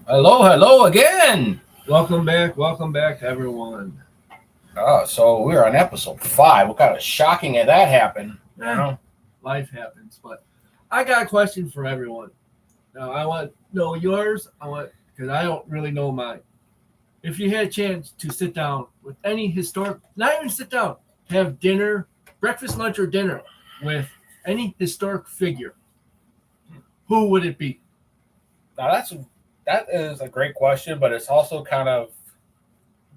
Hello again. Welcome back, everyone. So we're on episode 5. What kind of shocking did that happen? Life happens, but I got a question for everyone. Now, I want to know yours. Because I don't really know mine. If you had a chance to sit down with any historic, not even sit down, have dinner, breakfast, lunch, or dinner with any historic figure, who would it be? Now that is a great question, but it's also kind of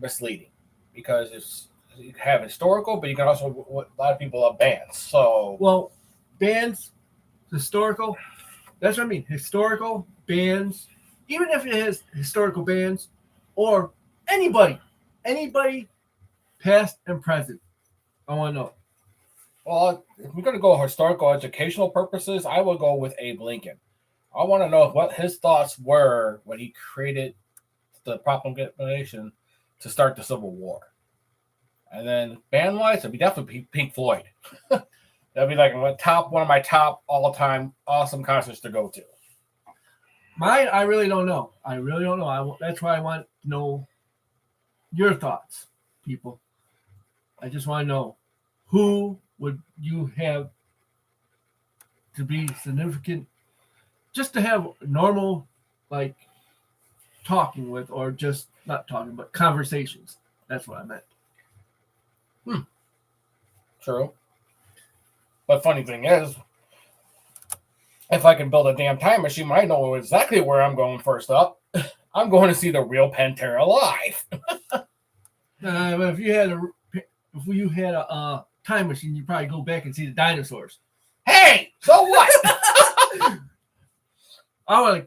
misleading because you have historical, but you can also a lot of people love bands. So Well, bands, historical. That's what I mean. Historical bands, even if it has historical bands, or anybody, past and present. I want to know. if we're gonna go historical educational purposes, I would go with Abe Lincoln. I want to know what his thoughts were when he created the proclamation to start the Civil War. And then band wise, it'd be definitely Pink Floyd. That'd be like one of my top all time awesome concerts to go to. Mine, I really don't know. That's why I want to know your thoughts, people. I just want to know who would you have to be significant, just to have normal, like talking with, or just not talking, but conversations. That's what I meant. True. But funny thing is, if I can build a damn time machine, I know exactly where I'm going first up. I'm going to see the real Pantera live. If you had a time machine, you'd probably go back and see the dinosaurs. Hey, so what? I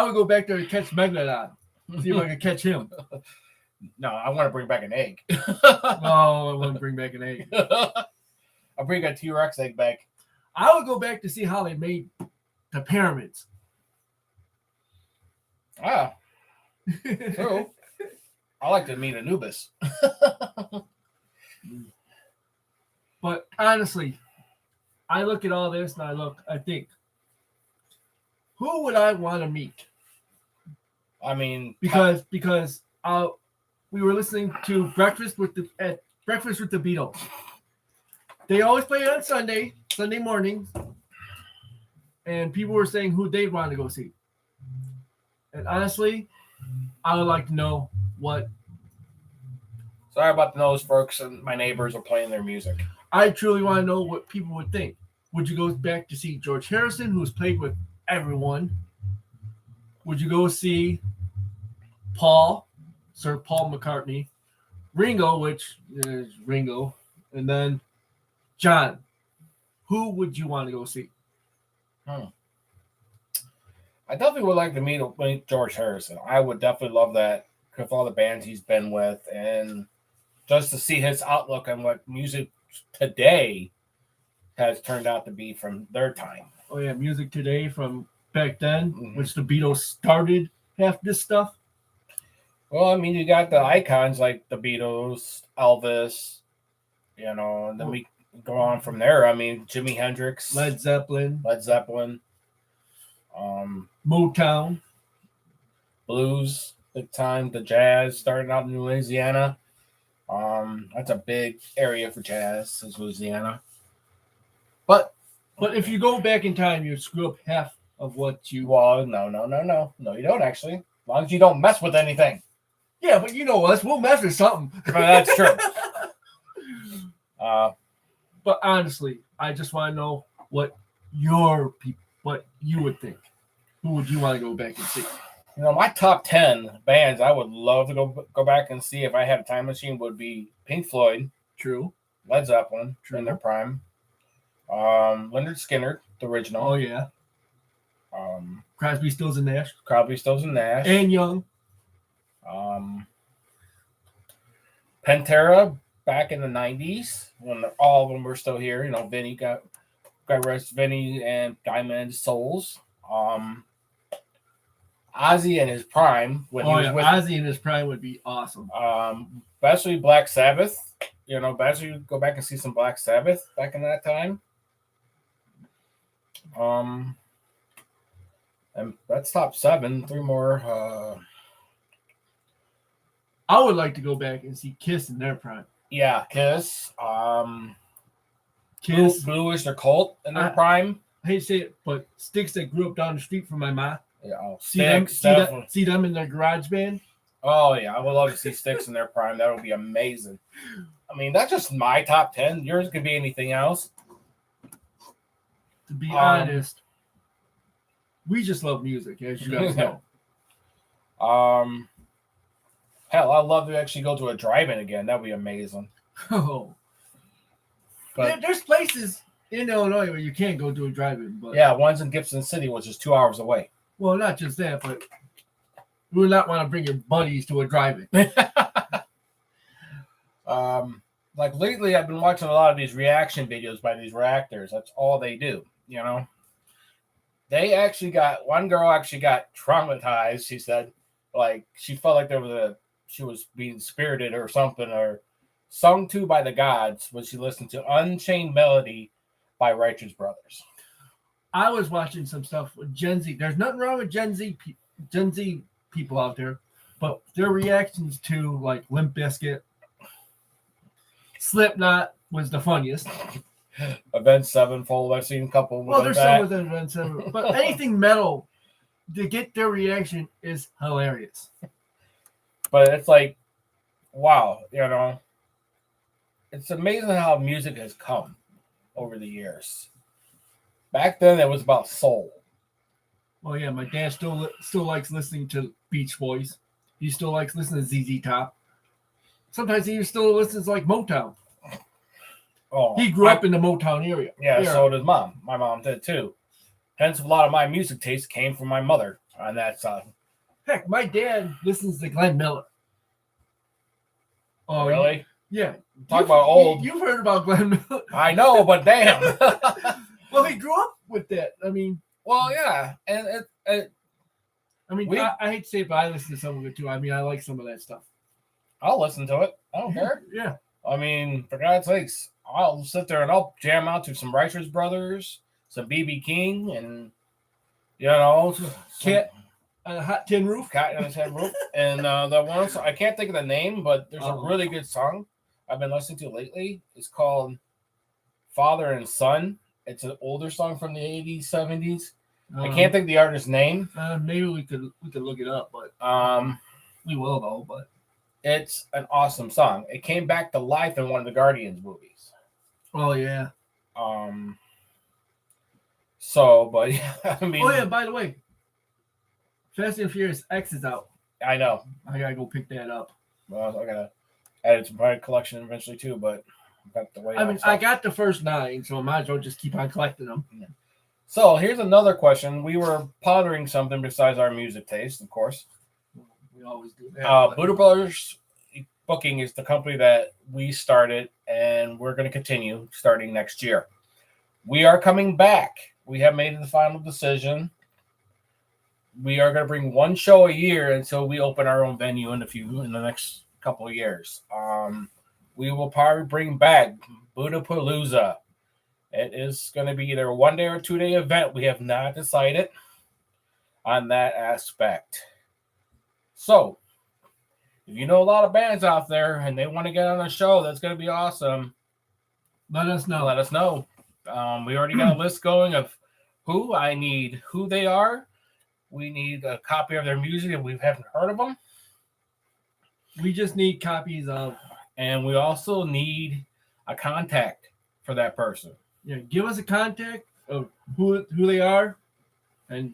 would go back there to catch Megalodon. See if I could catch him. No, I want to bring back an egg. No, I wouldn't bring back an egg. I'll bring a T-Rex egg back. I would go back to see how they made the pyramids. Ah, true. I like to meet Anubis. But honestly, I look at all this and I think, who would I want to meet? I mean, because we were listening to Breakfast with the Beatles. They always play it on Sunday mornings, and people were saying who they'd want to go see. And honestly, I would like to know what. Sorry about the nose, folks, and my neighbors are playing their music. I truly want to know what people would think. Would you go back to see George Harrison, who's played with everyone? Would you go see Sir Paul McCartney, Ringo, which is Ringo, and then John? Who would you want to go see? I definitely would like to meet George Harrison. I would definitely love that with all the bands he's been with, and just to see his outlook on what music today has turned out to be from their time. Oh yeah, music today from back then, which the Beatles started half this stuff. Well, I mean, you got the icons like the Beatles, Elvis, and then we go on from there. I mean, Jimi Hendrix, Led Zeppelin, Motown, blues, big time, the jazz starting out in Louisiana. That's a big area for jazz, is Louisiana. But if you go back in time, you screw up half of what you. Well, no, you don't actually. As long as you don't mess with anything. Yeah, but you know us, we'll mess with something. That's true. But honestly, I just want to know what you would think. Who would you want to go back and see? My top 10 bands I would love to go back and see if I had a time machine would be Pink Floyd. True. Led Zeppelin. True. In their prime. Leonard Skinner, the original. Oh, yeah. Crosby, Stills, and Nash. And Young. Pantera back in the 90s when all of them were still here. Vinny got rest Vinny and Diamond Souls. Ozzy in his prime. Ozzy in his prime would be awesome. Especially Black Sabbath. Especially go back and see some Black Sabbath back in that time. And that's top 7. 3 more. I would like to go back and see Kiss in their prime. Yeah, Kiss. Kiss. Bluish or Cult in their prime. I hate to say it, but Styx that grew up down the street from my ma. Yeah, see them in their garage band. Oh yeah, I would love to see Styx in their prime. That would be amazing. I mean, that's just my top 10. Yours could be anything else. To be honest, we just love music, as you guys know. Hell, I'd love to actually go to a drive-in again. That'd be amazing. Oh, but there's places in Illinois where you can't go to a drive-in. But yeah, one's in Gibson City, which is 2 hours away. Well, not just that, but you would not want to bring your buddies to a drive-in. Like lately, I've been watching a lot of these reaction videos by these reactors. That's all they do, you know. One girl actually got traumatized. She said, like, she felt like she was being spirited or something, or sung to by the gods when she listened to Unchained Melody by Righteous Brothers. I was watching some stuff with Gen Z. There's nothing wrong with Gen Z people out there, but their reactions to like Limp Bizkit, Slipknot was the funniest. Avenged Sevenfold, I've seen a couple. Well, there's some within Avenged Sevenfold, but anything metal to get their reaction is hilarious. But it's like, wow, you know, it's amazing how music has come over the years. Back then, it was about soul. Well, yeah, my dad still likes listening to Beach Boys. He still likes listening to ZZ Top. Sometimes he still listens like Motown. Oh, he grew up in the Motown area. Yeah, so did Mom. My mom did too. Hence, a lot of my music taste came from my mother on that side. Heck, my dad listens to Glenn Miller. Oh, really? Yeah. Talk about old. You've heard about Glenn Miller. I know, but damn. Well, he grew up with that. I mean. Well, yeah, and I hate to say it, but I listen to some of it too. I mean, I like some of that stuff. I'll listen to it. I don't care. Yeah. I mean, for God's sakes, I'll sit there and I'll jam out to some Righteous Brothers, some BB King, and you know, Cat on a Hot Tin Roof. Cat on a Tin Roof, and the one I can't think of the name, but there's a really good song I've been listening to lately. It's called Father and Son. It's an older song from the 80s, 70s. I can't think of the artist's name. Maybe we could look it up, but we will though. But it's an awesome song. It came back to life in one of the Guardians movies. Oh yeah. So, but yeah, I mean. Oh yeah. By the way, Fast and Furious X is out. I know. I gotta go pick that up. Well, I gotta add it to my collection eventually too, but I've got the way. I mean, I got the first 9, so I might as well just keep on collecting them. Yeah. So here's another question. We were pondering something besides our music taste, of course. We always do that. Buddha Brothers Booking is the company that we started, and we're going to continue starting next year. We are coming back. We have made the final decision. We are going to bring one show a year until we open our own venue in the next couple of years. We will probably bring back Buddha-Palooza. It is going to be either a 1-day or 2-day event. We have not decided on that aspect. So, if you know a lot of bands out there and they want to get on a show, that's going to be awesome. Let us know. Let us know. We already got a list going of who I need, who they are. We need a copy of their music if we haven't heard of them. We just need copies of. And we also need a contact for that person. Yeah, give us a contact of who they are, and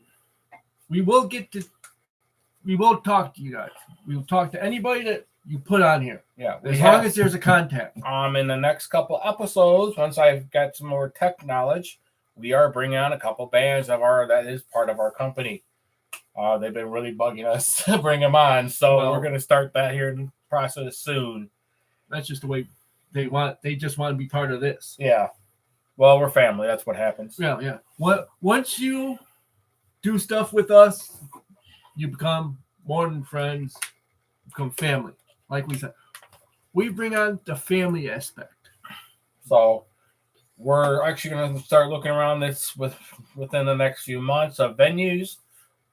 we will talk to you guys. We will talk to anybody that you put on here. Yeah, as long as there's a contact. In the next couple episodes, once I've got some more tech knowledge, we are bringing on a couple bands that is part of our company. They've been really bugging us to bring them on, so we're going to start that here in the process soon. That's just the way they want. They just want to be part of this. Yeah. Well, we're family. That's what happens. Yeah. Once you do stuff with us, you become more than friends. You become family. Like we said, we bring on the family aspect. So we're actually going to start looking around this within the next few months of venues.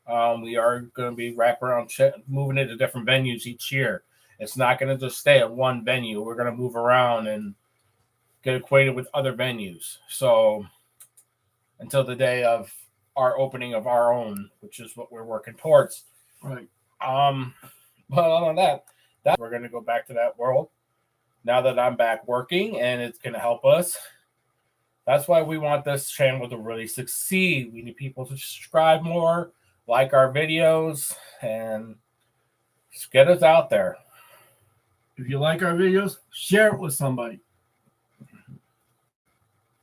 We are going to be wrapping around, moving into different venues each year. It's not going to just stay at one venue. We're going to move around and get acquainted with other venues. So until the day of our opening of our own, which is what we're working towards. Right. But other than that, we're going to go back to that world now that I'm back working, and it's going to help us. That's why we want this channel to really succeed. We need people to subscribe more, like our videos, and just get us out there. If you like our videos, share it with somebody.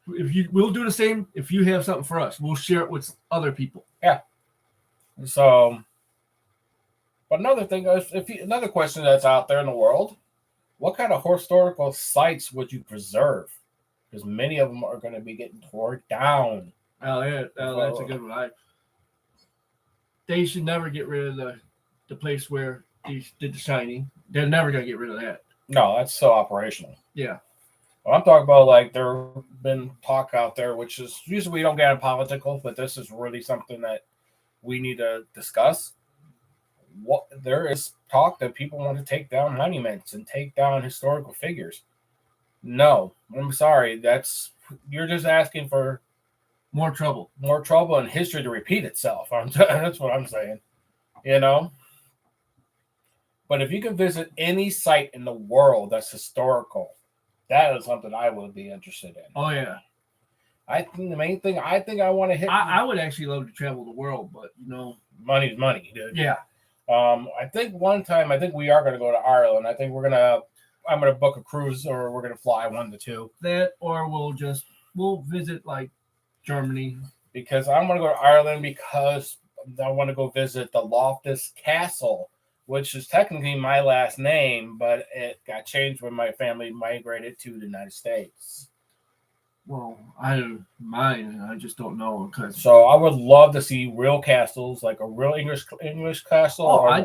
We'll do the same. If you have something for us, we'll share it with other people. Yeah. So, but another thing is, another question that's out there in the world, what kind of historical sites would you preserve? Because many of them are going to be getting torn down. Oh, yeah, that's a good one. They should never get rid of the place where they did The Shining. They're never going to get rid of that. No, that's so operational. Yeah. Well, I'm talking about, like, there been talk out there, which is usually we don't get in political, but this is really something that we need to discuss. There is talk that people want to take down monuments and take down historical figures. No, I'm sorry. You're just asking for more trouble, and history to repeat itself. That's what I'm saying. But if you can visit any site in the world that's historical, that is something I would be interested in. Oh, yeah. I think the main thing I want to hit. I would actually love to travel the world, but money's money, dude. Yeah. I think one time we are going to go to Ireland. I think I'm going to book a cruise, or we're going to fly one to two. That, or we'll visit like Germany. Because I'm going to go to Ireland because I want to go visit the Loftus Castle, which is technically my last name, but it got changed when my family migrated to the United States. Well, I just don't know. So I would love to see real castles, like a real English castle. Oh, I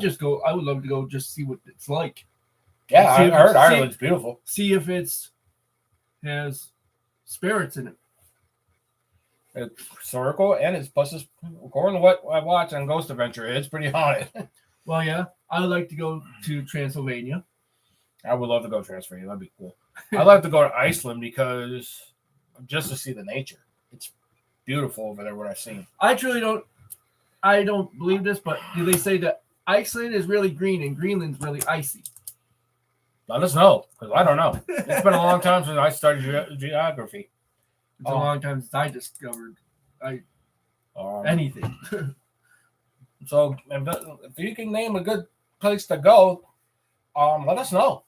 would love to go just see what it's like. Yeah, I heard Ireland's beautiful. See if has spirits in it. It's historical, and it's according to what I watch on Ghost Adventure, it's pretty haunted. Well, yeah, I would like to go to Transylvania. I would love to go to Transylvania. That'd be cool. I'd like to go to Iceland because just to see the nature. It's beautiful over there. What I've seen. I don't believe this, but do they say that Iceland is really green and Greenland's really icy? Let us know, because I don't know. It's been a long time since I studied geography. It's a long time since I discovered anything. So if you can name a good place to go, let us know.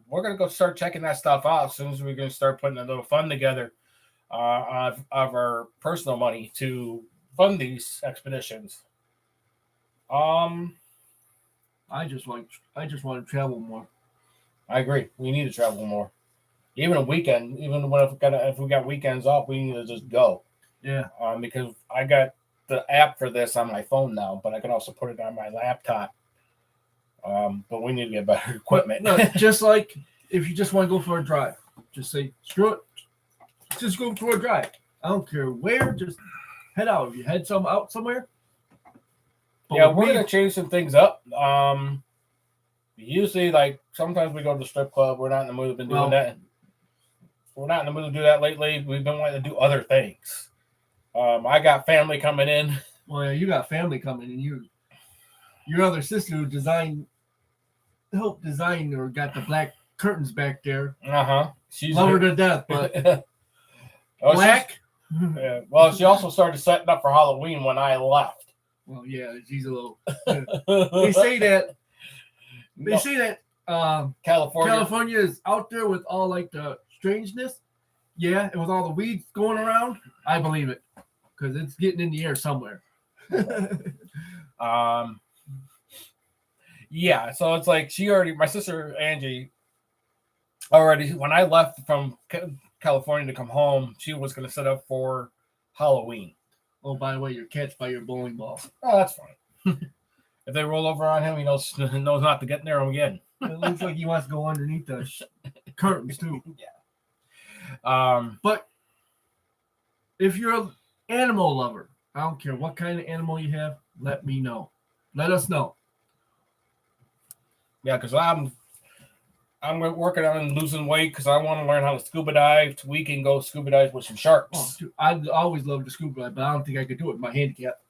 We're going to go start checking that stuff out as soon as we're going to start putting a little fund together of our personal money to fund these expeditions. I just want to travel more. I agree. We need to travel more. Even a weekend, if we got weekends off, we need to just go. Yeah. Because I got the app for this on my phone now, but I can also put it on my laptop. But we need to get better equipment. No, just like if you just want to go for a drive, just say, screw it. Just go for a drive. I don't care where, just head out. If you head out somewhere. But we're going to change some things up. Usually, like, sometimes we go to the strip club. We're not in the mood of doing that. We're not in the mood to do that lately. We've been wanting to do other things. I got family coming in. Well, yeah, you got family coming in. Your other sister who helped design or got the black curtains back there. She's love her to death, but black. Yeah. Well, she also started setting up for Halloween when I left. Well, yeah, she's a little. They say that. They say that California is out there with all like the strangeness. Yeah, and with all the weeds going around, I believe it because it's getting in the air somewhere. Yeah, so it's like my sister Angie, when I left from California to come home, she was going to set up for Halloween. Oh, by the way, you're catched by your bowling ball. Oh, that's fine. If they roll over on him, he knows not to get near him again. It looks like he wants to go underneath the curtains too. Yeah. But if you're an animal lover, I don't care what kind of animal you have, let me know. Let us know. Yeah, because I'm working on losing weight because I want to learn how to scuba dive so we can go scuba dive with some sharks. Oh, dude, I always loved the scuba dive, but I don't think I could do it with my handicap.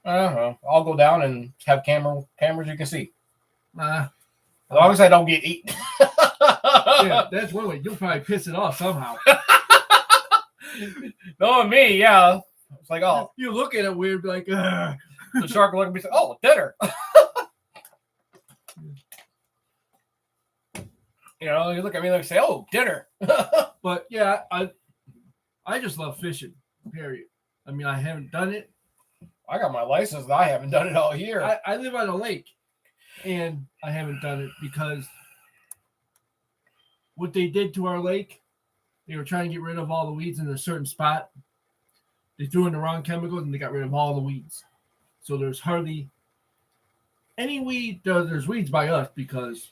I'll go down and have cameras you can see. Nah. As long as I don't get eaten. Yeah, that's one way. You'll probably piss it off somehow. Knowing me, yeah. It's like, oh. You look at it weird, like, ugh. The shark will look at me and say, oh, dinner. You know, you look at me and say, oh, dinner. But yeah, I just love fishing, period. I mean, I haven't done it. I got my license and I haven't done it all year. I live on a lake, and I haven't done it because what they did to our lake, they were trying to get rid of all the weeds in a certain spot. They threw in the wrong chemicals and they got rid of all the weeds. So there's hardly any weed. There's weeds by us because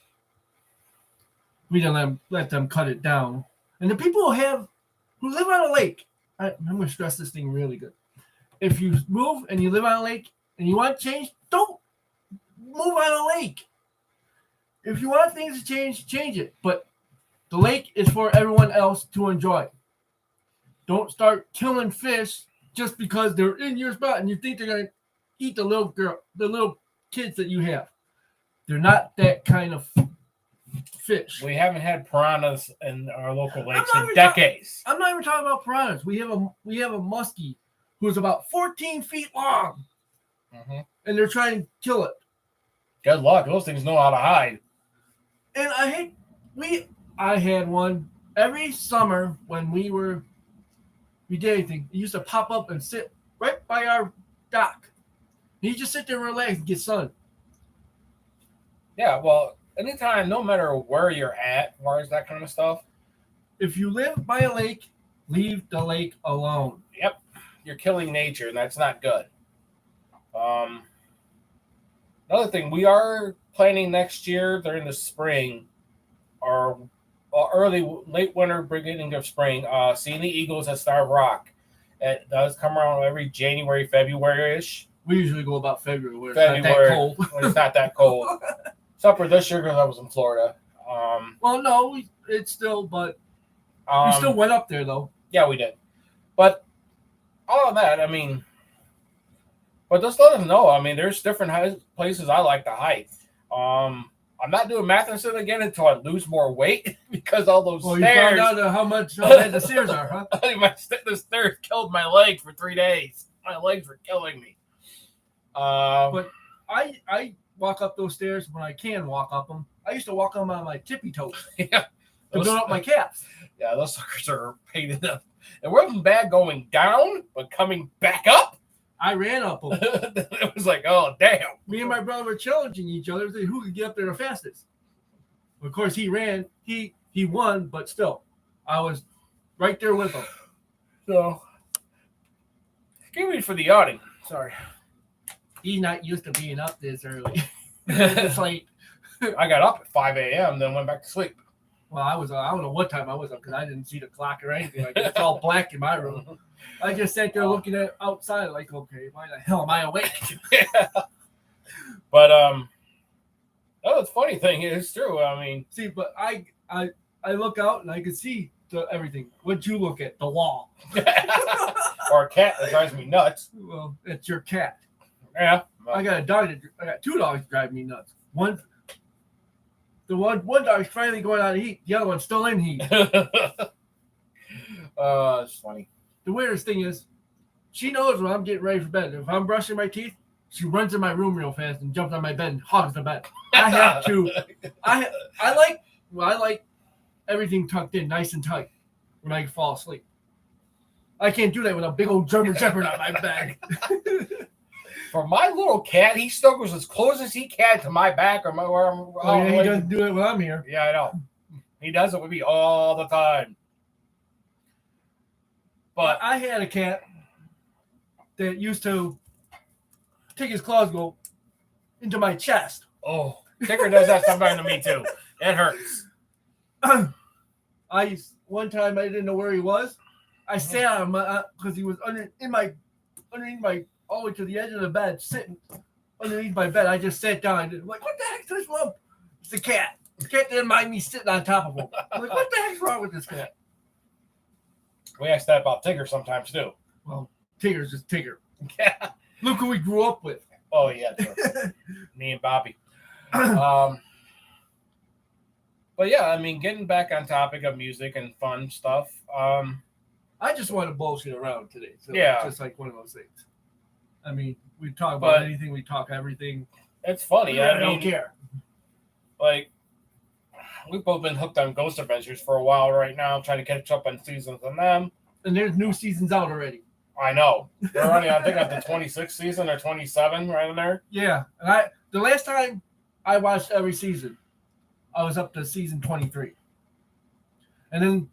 we didn't let them cut it down. And the people who live on a lake, I'm going to stress this thing really good. If you move and you live on a lake and you want change, don't move on a lake. If you want things to change it. But the lake is for everyone else to enjoy. Don't start killing fish just because they're in your spot and you think they're going to eat the little kids that you have. They're not that kind of fish. We haven't had piranhas in our local lakes in decades. I'm not even talking about piranhas. We have a muskie who's about 14 feet long, and they're trying to kill it. Good luck. Those things know how to hide. And I had one every summer when we did anything. It used to pop up and sit right by our dock. And you just sit there and relax and get sun. Yeah, well, anytime, no matter where you're at, as far as that kind of stuff. If you live by a lake, leave the lake alone. Yep. You're killing nature, and that's not good. Another thing, we are planning next year during the spring, or late winter, beginning of spring, seeing the Eagles at Starved Rock. It does come around every January, February-ish. We usually go about February when it's not that cold. When it's not that cold. Except for this year because I was in Florida. Well, no, it's still, but we still went up there, though. Yeah, we did. But all of that, I mean, but just let us know. I mean, there's different places I like to hike. I'm not doing Matheson again until I lose more weight because all those stairs. You found out how bad the stairs are, huh? The stairs killed my leg for 3 days. My legs were killing me. But I walk up those stairs when I can walk up them. I used to walk them on my tippy toes. Yeah. To build up my calves. Yeah, those suckers are painted up. It wasn't bad going down, but coming back up. I ran up them. It was like, oh, damn. Me and my brother were challenging each other to see who could get up there the fastest. Of course, he ran. He won, but still, I was right there with him. So, excuse me for the yawning. Sorry. He's not used to being up this early. It's late. I got up at 5 a.m., then went back to sleep. Well, I don't know what time I was up because I didn't see the clock or anything. Like, it's all black in my room. I just sat there looking at outside like, okay, why the hell am I awake? Yeah. But the funny thing is true. I mean, see, but I look out and I can see everything. What'd you look at? The wall. Or a cat that drives me nuts. Well, it's your cat. Yeah. I got two dogs drive me nuts. One dog's finally going out of heat. The other one's still in heat. It's funny. The weirdest thing is, she knows when I'm getting ready for bed. If I'm brushing my teeth, she runs in my room real fast and jumps on my bed and hogs the bed. I have to. I like everything tucked in, nice and tight, when I fall asleep. I can't do that with a big old German Shepherd on my back. For my little cat, he still goes as close as he can to my back or where I'm. He doesn't do it when I'm here. Yeah, I know. He does it with me all the time. But I had a cat that used to take his claws and go into my chest. Oh, Ticker does that sometimes to me too. It hurts. One time I didn't know where he was. I sat on him because he was underneath my all the way to the edge of the bed, sitting underneath my bed. I just sat down. I'm like, what the heck's this lump? It's a cat. The cat didn't mind me sitting on top of him. I'm like, what the heck's wrong with this cat? We ask that about Tigger sometimes too. Well, Tigger's just Tigger. Yeah. Look who we grew up with. Oh yeah, true. Me and Bobby. But yeah, I mean, getting back on topic of music and fun stuff. I just want to bullshit around today. So Yeah. Just like one of those things. I mean, we talk about But- anything, we talk everything. It's funny. I I don't mean, care. like, we've both been hooked on Ghost Adventures for a while right now, trying to catch up on seasons on them. And there's new seasons out already. I know. They're running, I think, at the 26th season or 27, right in there. Yeah. And the last time I watched every season, I was up to season 23. And then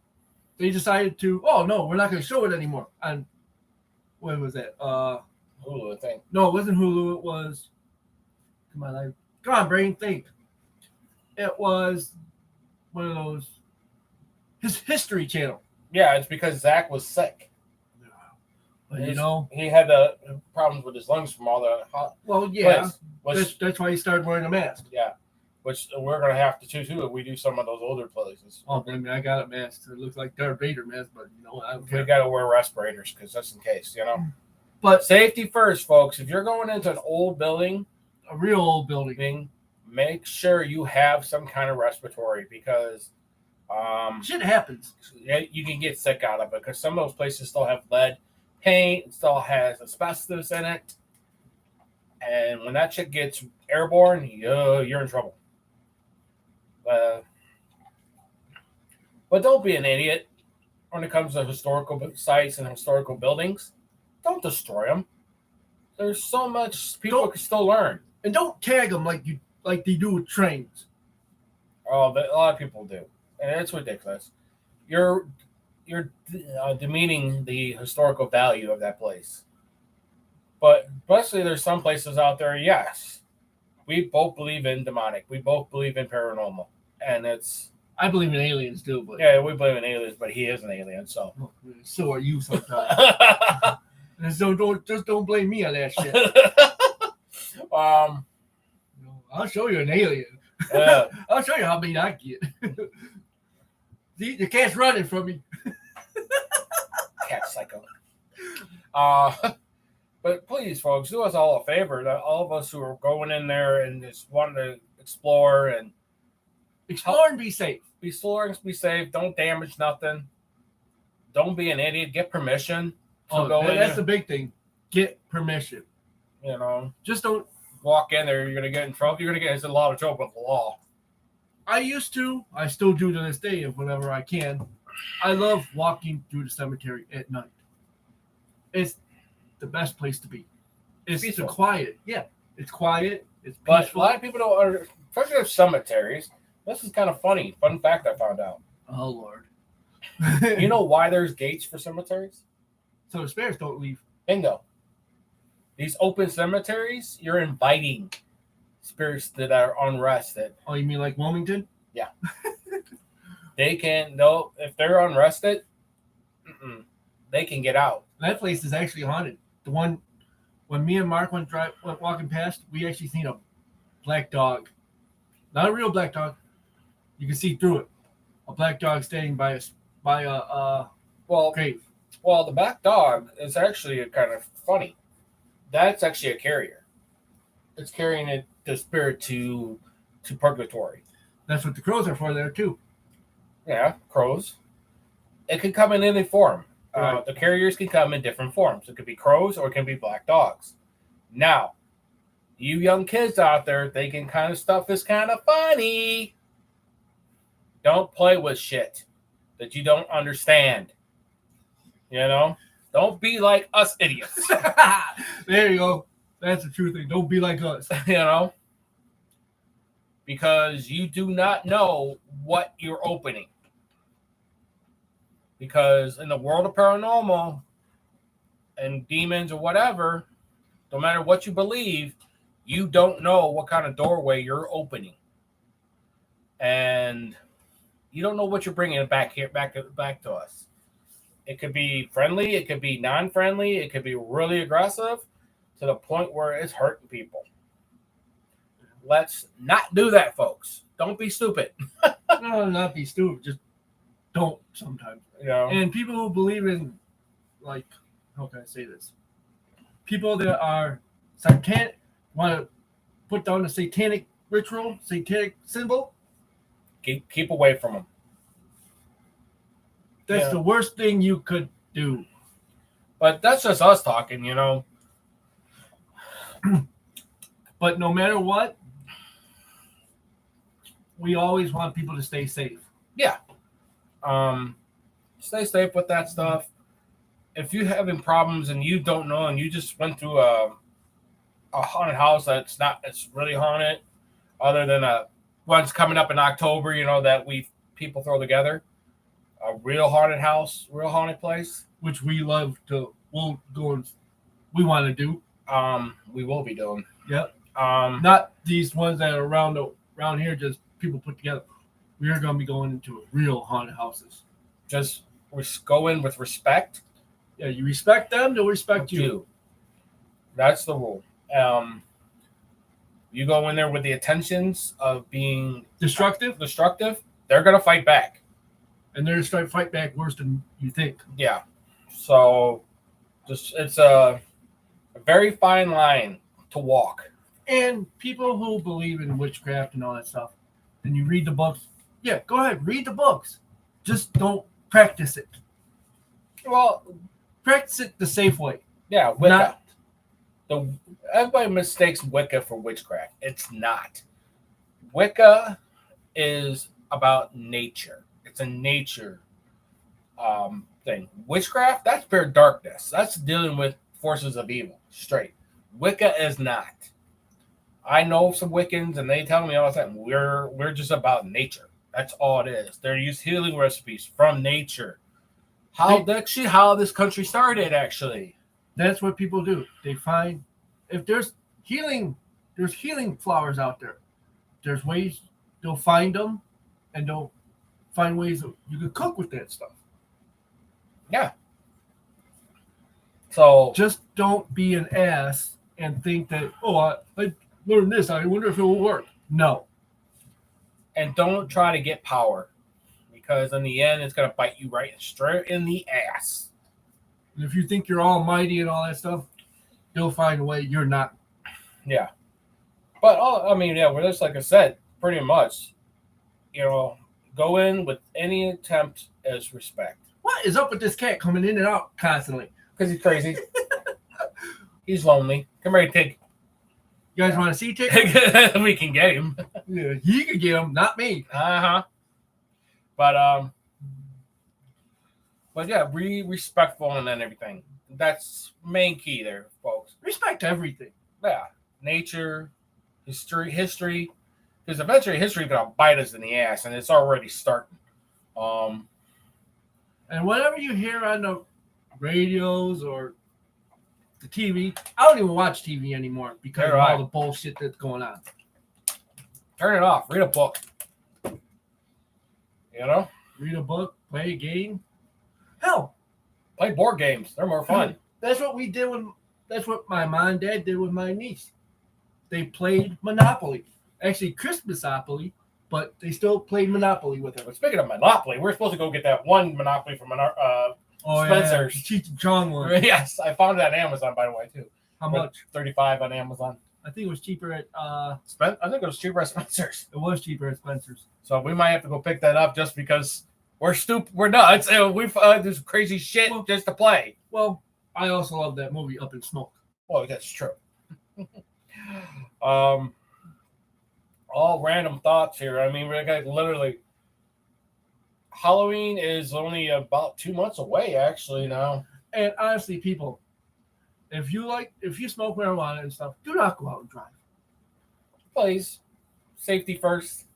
they decided to, oh no, we're not going to show it anymore. And what was that? Hulu, I think. No, it wasn't Hulu. It was, come on, brain, think. It was one of those, his History Channel. Yeah, it's because Zach was sick. But, you know, he had problems with his lungs from all the hot. well, yeah, Which, that's why he started wearing a mask. yeah, which we're gonna have to too if we do some of those older places. Oh, I mean, I got a mask. It looks like Darth Vader mask, but you know, I don't care. We got to wear respirators because just in case, you know. But Safety first, folks. If you're going into an old building, a real old building, make sure you have some kind of respiratory because shit happens. you can get sick out of it because some of those places still have lead paint, it still has asbestos in it, and when that shit gets airborne, you're in trouble. But don't be an idiot when it comes to historical sites and historical buildings. Don't destroy them. There's so much people can still learn. And don't tag them like they do with trains. Oh, but a lot of people do, and it's ridiculous. You're demeaning the historical value of that place. But especially there's some places out there, yes, we both believe in demonic. We both believe in paranormal. And I believe in aliens too, but yeah, we believe in aliens, but he is an alien, so. So are you sometimes. So don't blame me on that shit. I'll show you an alien. I'll show you how mean I get. See, the cat's running from me. Cat psycho. But please, folks, do us all a favor. That all of us who are going in there and just wanting to explore and be safe. Be safe. Don't damage nothing. Don't be an idiot. Get permission to go in. That's the big thing. Get permission. You know, just don't walk in there. You're gonna get in trouble. You're gonna get into a lot of trouble with the law. I used to. I still do to this day, whenever I can. I love walking through the cemetery at night. It's the best place to be. It's quiet. Yeah, it's quiet. It's peaceful. But a lot of people don't. Especially with cemeteries. This is kind of funny. Fun fact I found out. Oh Lord. You know why there's gates for cemeteries? So the spirits don't leave. Bingo. These open cemeteries, you're inviting spirits that are unrested. Oh, you mean like Wilmington? Yeah. They can, no, if they're unrested, they can get out. That place is actually haunted. The one, when me and Mark went walking past, we actually seen a black dog. Not a real black dog. You can see through it. A black dog standing by a grave. Well, the black dog is actually kind of funny. That's actually a carrier. It's carrying the spirit to purgatory. That's what the crows are for there too. Yeah, crows. It can come in any form. Right. The carriers can come in different forms. It could be crows or it can be black dogs. Now, you young kids out there thinking kind of stuff is kind of funny. Don't play with shit that you don't understand. You know? Don't be like us idiots. There you go. That's the true thing. Don't be like us. You know? Because you do not know what you're opening. Because in the world of paranormal and demons or whatever, no matter what you believe, you don't know what kind of doorway you're opening. And you don't know what you're bringing back to us. It could be friendly. It could be non-friendly. It could be really aggressive. to the point where it's hurting people. Let's not do that, folks. Don't be stupid. No, not be stupid. Just don't sometimes. You know, And people who believe in, like, how can I say this? People that are satanic, want to put down a satanic ritual, satanic symbol. keep away from them. That's Yeah. the worst thing you could do. But that's just us talking, you know. But no matter what, we always want people to stay safe. Stay safe with that stuff. If you're having problems and you don't know, and you just went through a haunted house it's really haunted, other than one's coming up in October, you know, that people throw together, a real haunted house, real haunted place, Which we love to, we'll go and we want to do. we will be doing. Yep. Not Not these ones that are around here, just people put together. We are going to be going into real haunted houses. just go in with respect. Yeah, you respect them, they'll respect you. Do. That's the rule. You go in there with the intentions of being Destructive, they're gonna fight back. and they're going to fight back worse than you think. Yeah. So it's a very fine line to walk. And people who believe in witchcraft and all that stuff, and you read the books, yeah, go ahead, read the books. Just don't practice it. Well, Practice it the safe way. yeah, Wicca. Not Everybody mistakes Wicca for witchcraft. It's not. Wicca is about nature. It's a nature thing. Witchcraft, that's pure darkness. That's dealing with forces of evil. Straight. Wicca is not. I know some Wiccans, and they tell me all the time, we're just about nature. That's all it is. They're used healing recipes from nature. How this country started, actually. that's what people do. They find if there's healing flowers out there. There's ways they'll find them, and they'll find ways that you can cook with that stuff. Yeah. So Just don't be an ass and think that, I learned this. I wonder if it will work. No. and don't try to get power, because in the end, it's gonna bite you right straight in the ass. And if you think you're almighty and all that stuff, you'll find a way you're not. Yeah. But well, just like I said, pretty much, go in with any attempt as respect. What is up with this cat coming in and out constantly? Because he's crazy. He's lonely. Come here, Tig. You guys want to see Tick? We can get him. Yeah, you can get him, not me. But yeah, be respectful and then everything. That's main key there, folks. Respect everything. Yeah, nature, history, because eventually history is gonna bite us in the ass, and it's already starting. And whatever you hear on the radios or the TV, I don't even watch TV anymore because of all the bullshit that's going on. Turn it off. Read a book. Read a book, play a game. Hell, Play board games. They're more fun. that's what we did that's what my mom and dad did with my niece. They played Monopoly. Actually, Christmasopoly, but they still played Monopoly with her. But speaking of Monopoly, we're supposed to go get that one Monopoly from Spencer's. Yeah, Cheech and Chong one. Yes, I found it on Amazon, by the way, too. How much? $35 on Amazon. I think it was cheaper at I think it was cheaper at Spencer's. it was cheaper at Spencer's. So we might have to go pick that up just because we're stupid. We're nuts. And we've this crazy shit just to play. Well, I also love that movie Up in Smoke. Well, that's true. All random thoughts here. I mean, we're like literally Halloween is only about 2 months away, actually, now. And honestly, people, if you smoke marijuana and stuff, do not go out and drive. Please. Safety first.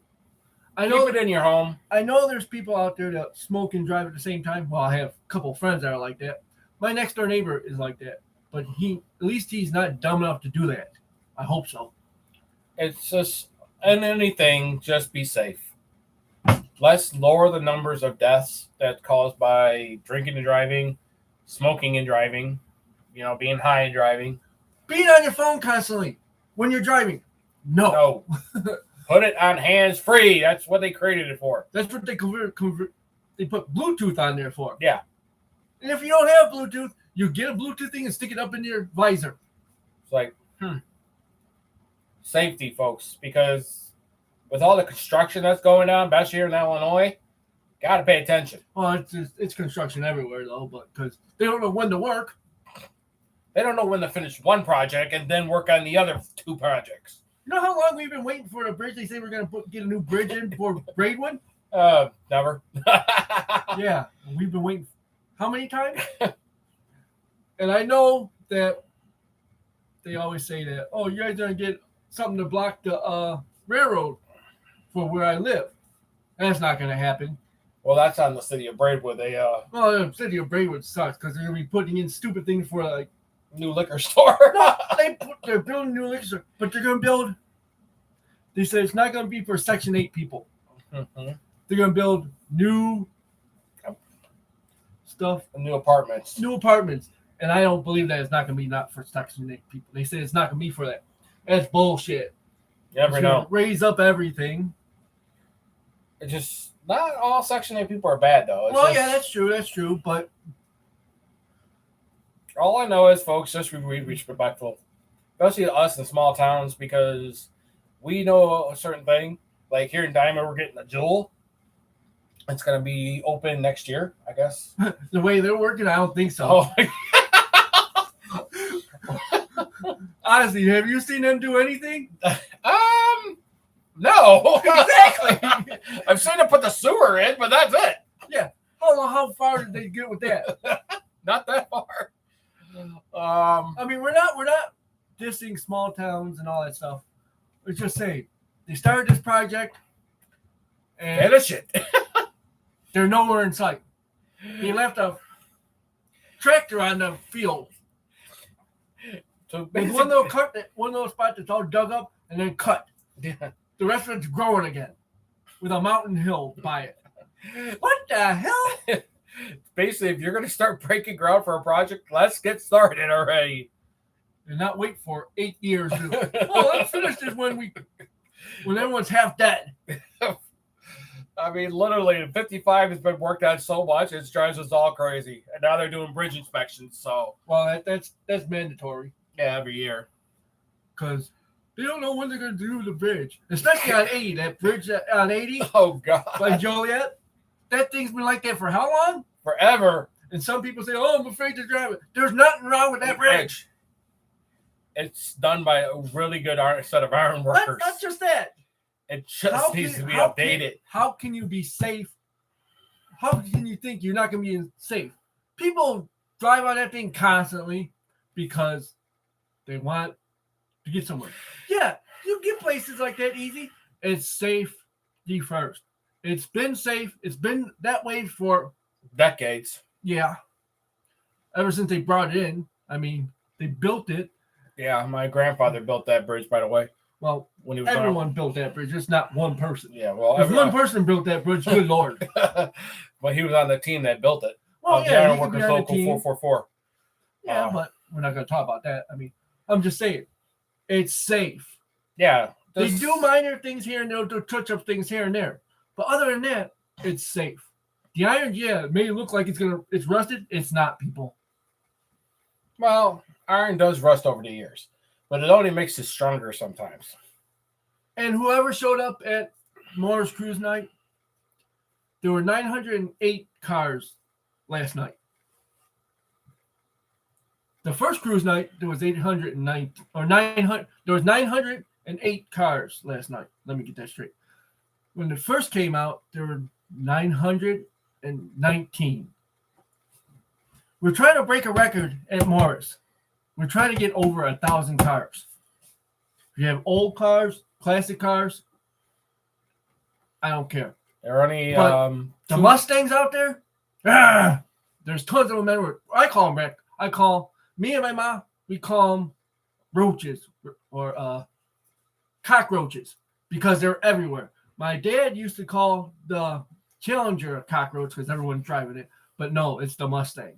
I know Keep it in your home. I know there's people out there that smoke and drive at the same time. Well, I have a couple of friends that are like that. My next door neighbor is like that. But at least he's not dumb enough to do that. I hope so. It's just, and anything, just be safe. Let's lower the numbers of deaths that's caused by drinking and driving, smoking and driving, being high and driving. Being on your phone constantly when you're driving. No. Put it on hands free. That's what they created it for. That's what they they put Bluetooth on there for. Yeah. And if you don't have Bluetooth, you get a Bluetooth thing and stick it up in your visor. It's like safety, folks, because with all the construction that's going on, especially here in Illinois, gotta pay attention. Well, it's construction everywhere though, but because they don't know when to work. They don't know when to finish one project and then work on the other 2 projects. You know how long we've been waiting for the bridge? They say we're going to get a new bridge in for Braidwood? Never. Yeah, we've been waiting. How many times? And I know that they always say that, oh, you guys are going to get something to block the railroad for where I live. That's not going to happen. Well, that's on the city of Braidwood. Well, the city of Braidwood sucks because they're going to be putting in stupid things for like new liquor store. No, they're building a new liquor store, but they're going to build. They said it's not going to be for Section 8 people. Mm-hmm. They're going to build new stuff, new apartments. And I don't believe that it's not going to be not for Section 8 people. They say it's not going to be for that. That's bullshit. You never know. Raise up everything. It's just not all Section 8 people are bad though. Yeah, that's true. That's true. But all I know is, folks, just be respectful, especially to us in small towns, because we know a certain thing. Like here in Diamond, we're getting a Jewel. It's going to be open next year, I guess. The way they're working, I don't think so. Honestly, have you seen them do anything? No. Exactly. I've seen them put the sewer in, but that's it. Yeah. How far did they get with that? Not that far. I mean, we're not dissing small towns and all that stuff. Let's just say they started this project and finish it. They're nowhere in sight. They left a tractor on the field. So with one little spot that's all dug up and then cut. Yeah. The rest of it's growing again with a mountain hill by it. What the hell? Basically, if you're going to start breaking ground for a project, let's get started already. And not wait for 8 years. Let's finish this when everyone's half dead. I mean, literally, 55 has been worked on so much, it drives us all crazy. And now they're doing bridge inspections, so. Well, that's mandatory. Yeah, every year. Because they don't know when they're going to do the bridge. Especially on 80, that bridge on 80. Oh, God. By Joliet. That thing's been like that for how long? Forever. And some people say, oh, I'm afraid to drive it. There's nothing wrong with that bridge. It's done by a really good set of iron workers. Not just that. It just needs to be updated. How can you be safe? How can you think you're not going to be safe? People drive on that thing constantly because they want to get somewhere. Yeah, you get places like that easy. It's safety first. It's been safe. It's been that way for decades. Yeah. Ever since they brought it in. I mean, they built it. Yeah, my grandfather built that bridge, by the way. Well, when he was everyone built that bridge. It's not one person. Yeah, well, if one person built that bridge, good Lord. Well, he was on the team that built it. Well, yeah, Iron Workers Local 444. Yeah, but we're not going to talk about that. I mean, I'm just saying, it's safe. Yeah. They do minor things here and they'll do touch-up things here and there. But other than that, it's safe. The iron, yeah, it may look like it's rusted. It's not, people. Well, iron does rust over the years, but it only makes it stronger sometimes. And whoever showed up at Moore's Cruise Night, there were 908 cars last night. The first cruise night, there was 809 or 900. There was 908 cars last night. Let me get that straight. When it first came out, there were 919. We're trying to break a record at Morris. We're trying to get over 1,000 cars. If you have old cars, classic cars, I don't care. There are only the Mustangs out there. There's tons of them everywhere. I call them back. Me and my mom, we call them roaches or cockroaches because they're everywhere. My dad used to call the Challenger a cockroach because everyone's driving it. But no, it's the Mustang.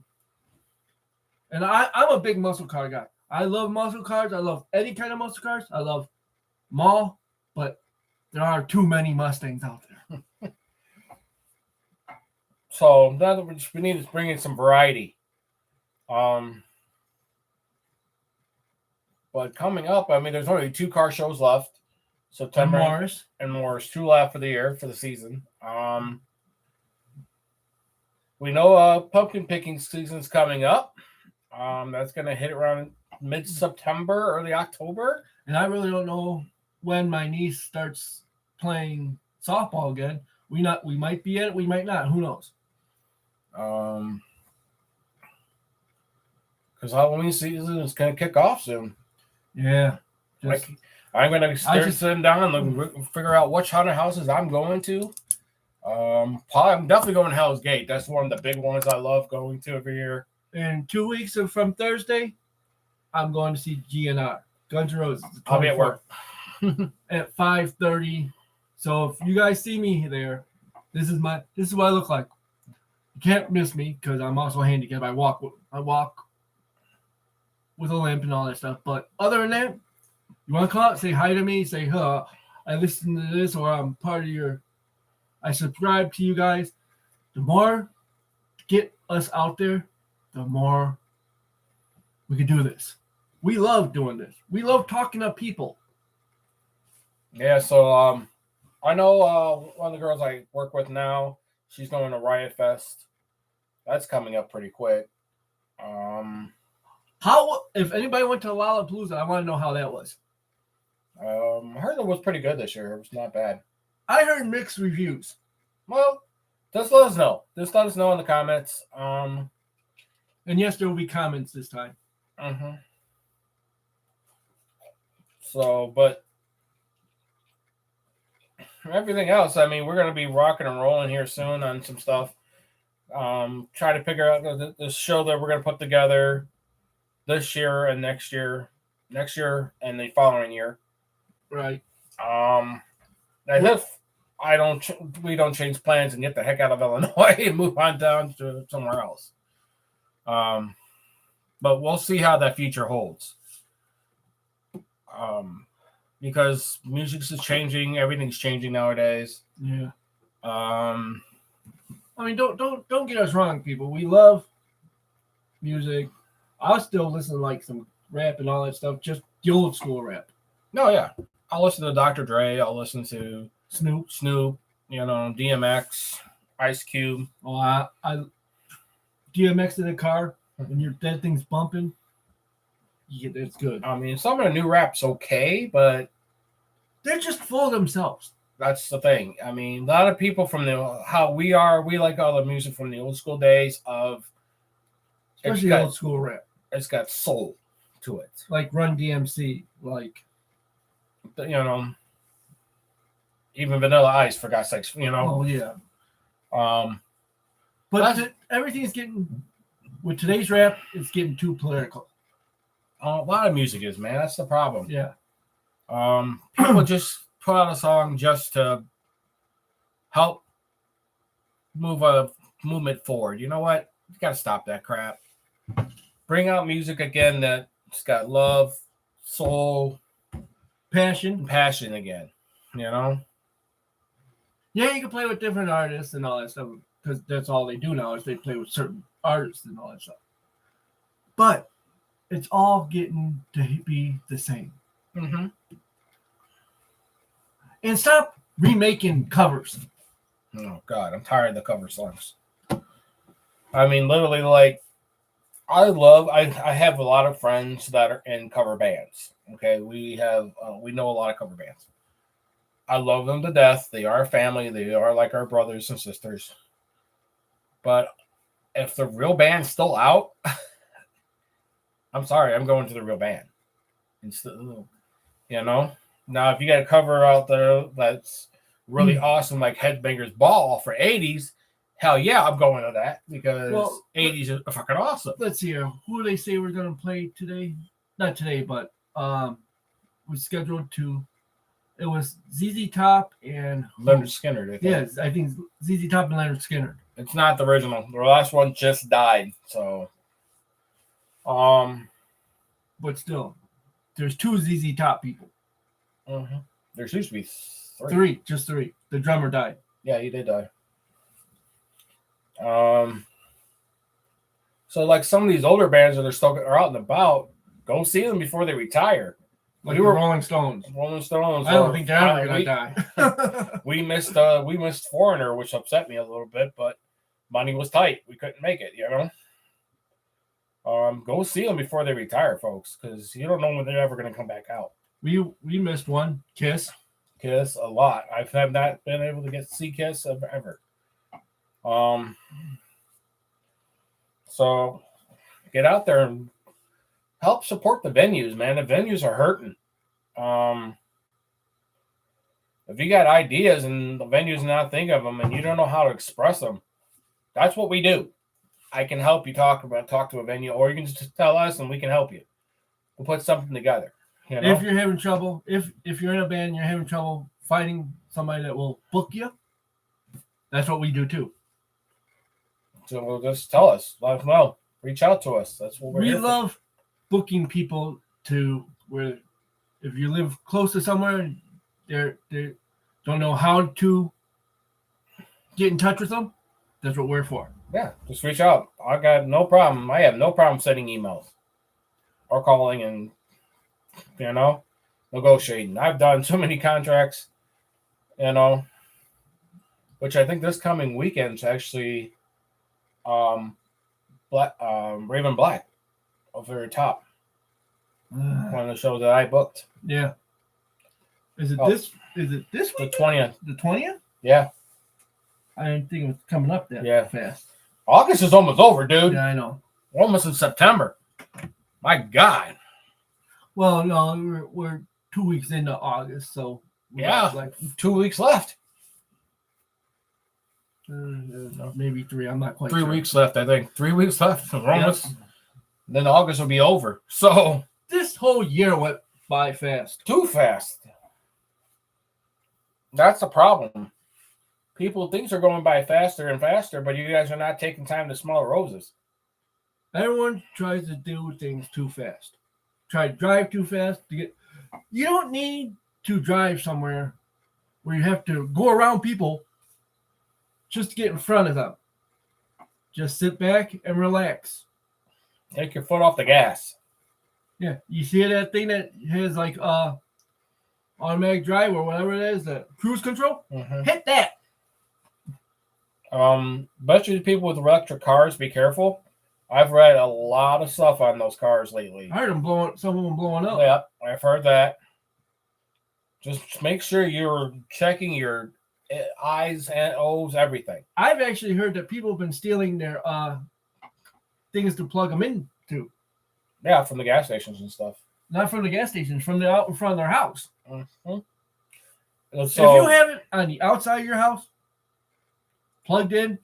And I'm a big muscle car guy. I love muscle cars. I love any kind of muscle cars. I love them all, but there are too many Mustangs out there. So now that we need to bring in some variety. But coming up, I mean, there's only 2 car shows left. September and Morris, 2 left for the year, for the season. We know pumpkin picking season's coming up. That's going to hit around mid-September, early October. And I really don't know when my niece starts playing softball again. We might be at it, we might not. Who knows? Because Halloween season is going to kick off soon. Yeah. I'm going to start sitting down and figure out which haunted houses I'm going to. I'm definitely going to Hell's Gate. That's one of the big ones I love going to every year. In 2 weeks from Thursday, I'm going to see GNR, Guns N' Roses. I'll be at work at 5:30. So if you guys see me there, this is what I look like. You can't miss me because I'm also handicapped. I walk with a limp and all that stuff. But other than that, you want to call out, say hi to me, say, I listen to this, or I'm part of I subscribe to you guys. The more get us out there, the more we can do this. We love doing this. We love talking to people. Yeah, so I know one of the girls I work with now, she's going to Riot Fest. That's coming up pretty quick. If anybody went to Lollapalooza, I want to know how that was. I heard it was pretty good this year. It was not bad. I heard mixed reviews. Well, just let us know. Just let us know in the comments. And yes, there will be comments this time. Mm-hmm. So, but everything else, I mean, we're going to be rocking and rolling here soon on some stuff. Try to figure out the show that we're going to put together this year and next year and the following year. Right. As if we don't change plans and get the heck out of Illinois and move on down to somewhere else. But we'll see how that future holds. Because music is changing, everything's changing nowadays. Yeah. I mean, don't get us wrong, people. We love music. I'll still listen to like some rap and all that stuff, just the old school rap. No, yeah. I'll listen to Dr. Dre. I'll listen to Snoop, DMX, Ice Cube. Oh, I DMX in the car and that thing's bumping. Yeah, that's good. I mean, some of the new rap's okay, but they're just full of themselves. That's the thing. I mean, a lot of people from we like all the music from the old school days of, especially old school rap. It's got soul to it, like Run DMC, like even Vanilla Ice, for God's sakes, Oh yeah. But everything's getting with today's rap. It's getting too political. A lot of music is, man. That's the problem. Yeah. People just put out a song just to help move a movement forward. You know what? You got to stop that crap. Bring out music again that's got love, soul, passion again. Yeah, you can play with different artists and all that stuff because that's all they do now is they play with certain artists and all that stuff. But it's all getting to be the same. Mm-hmm. And stop remaking covers. Oh, God. I'm tired of the cover songs. I mean, literally, like, I have a lot of friends that are in cover bands. Okay, we know a lot of cover bands. I love them to death. They are family. They are like our brothers and sisters. But if the real band's still out, I'm sorry, I'm going to the real band. Now, if you got a cover out there that's really awesome, like Headbangers Ball for 80s, hell yeah, I'm going to that because 80s are fucking awesome. Let's see here. Who do they say we're going to play today? Not today, but we scheduled to. It was ZZ Top and Leonard Skinner. Yes, I think ZZ Top and Leonard Skinner. It's not the original. The last one just died. So, but still, there's 2 ZZ Top people. Mm-hmm. There used to be 3. 3, just 3. The drummer died. Yeah, he did die. So like some of these older bands that are out and about, go see them before they retire. Like the Rolling Stones. Rolling Stones. I don't think they're ever gonna die. we missed Foreigner, which upset me a little bit, but money was tight. We couldn't make it, you know. Go see them before they retire, folks, because you don't know when they're ever going to come back out. We missed one. Kiss a lot. I have not been able to get to see Kiss ever. So get out there and help support the venues, man. The venues are hurting. If you got ideas and the venues not think of them and you don't know how to express them, that's what we do. I can help you talk to a venue, or you can just tell us and we can help you. We'll put something together. You know? If you're having trouble, if you're in a band and you're having trouble finding somebody that will book you, that's what we do too. So just tell us. Let us know. Reach out to us. That's what we love booking people to where if you live close to somewhere and they don't know how to get in touch with them, that's what we're for. Yeah, just reach out. I got no problem. I have no problem sending emails or calling and, negotiating. I've done so many contracts, which I think this coming weekend's actually Raven Black over very top. One of the shows that I booked. Yeah. Is it this week? The 20th. The 20th? Yeah. I didn't think it was coming up that fast. August is almost over, dude. Yeah, I know. We're almost in September. My God. Well, no, we're 2 weeks into August, so like 2 weeks left. Maybe 3. I'm not quite 3 sure. weeks left, I think. 3 weeks left. Almost. Then August will be over. So this whole year went by fast. Too fast. That's the problem. Things are going by faster and faster, but you guys are not taking time to smell roses. Everyone tries to do things too fast. Try to drive too fast to get. You don't need to drive somewhere where you have to go around people just to get in front of them. Just sit back and relax. Take your foot off the gas. Yeah, you see that thing that has like automatic drive or whatever it is, the cruise control? Mm-hmm. Hit that. But you people with electric cars, be careful. I've read a lot of stuff on those cars lately. I heard some of them blowing up. Yeah, I've heard that. Just make sure you're checking your I's and O's, everything. I've actually heard that people have been stealing their things to plug them into. Yeah, from the gas stations and stuff. Not from the gas stations, from out in front of their house. Mm-hmm. So, if you have it on the outside of your house, plugged in,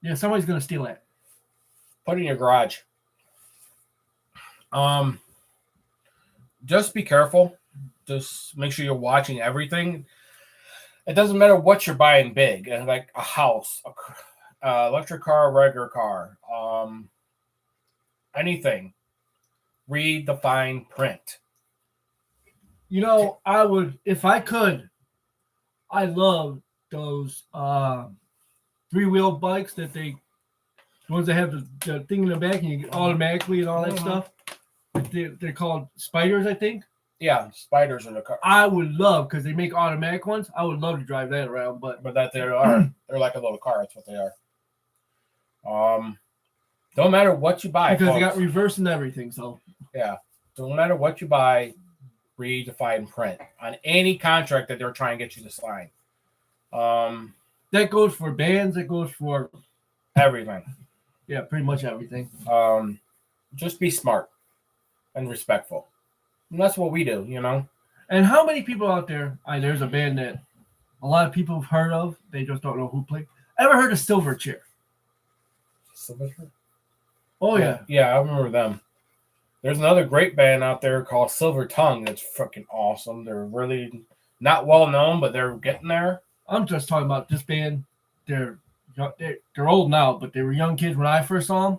yeah, somebody's going to steal it. Put it in your garage. Just be careful. Just make sure you're watching everything. It doesn't matter what you're buying big, like a house, electric car, regular car, anything. Read the fine print. I would, if I could, I love those 3-wheel bikes the ones that have the thing in the back and you get automatically and all that stuff. They're called spiders, I think. Yeah, spiders in the car. I would love, because they make automatic ones. I would love to drive that around, but that they are. They're like a little car. That's what they are. Don't matter what you buy, because folks. they got reverse and everything. So yeah, don't matter what you buy. Read the fine print on any contract that they're trying to get you to sign. That goes for bands. That goes for everything. Yeah, pretty much everything. Just be smart and respectful. And that's what we do, And how many people out there, there's a band that a lot of people have heard of. They just don't know who played. Ever heard of Silverchair? Silverchair? Oh, yeah. Yeah, I remember them. There's another great band out there called Silver Tongue that's freaking awesome. They're really not well known, but they're getting there. I'm just talking about this band. They're old now, but they were young kids when I first saw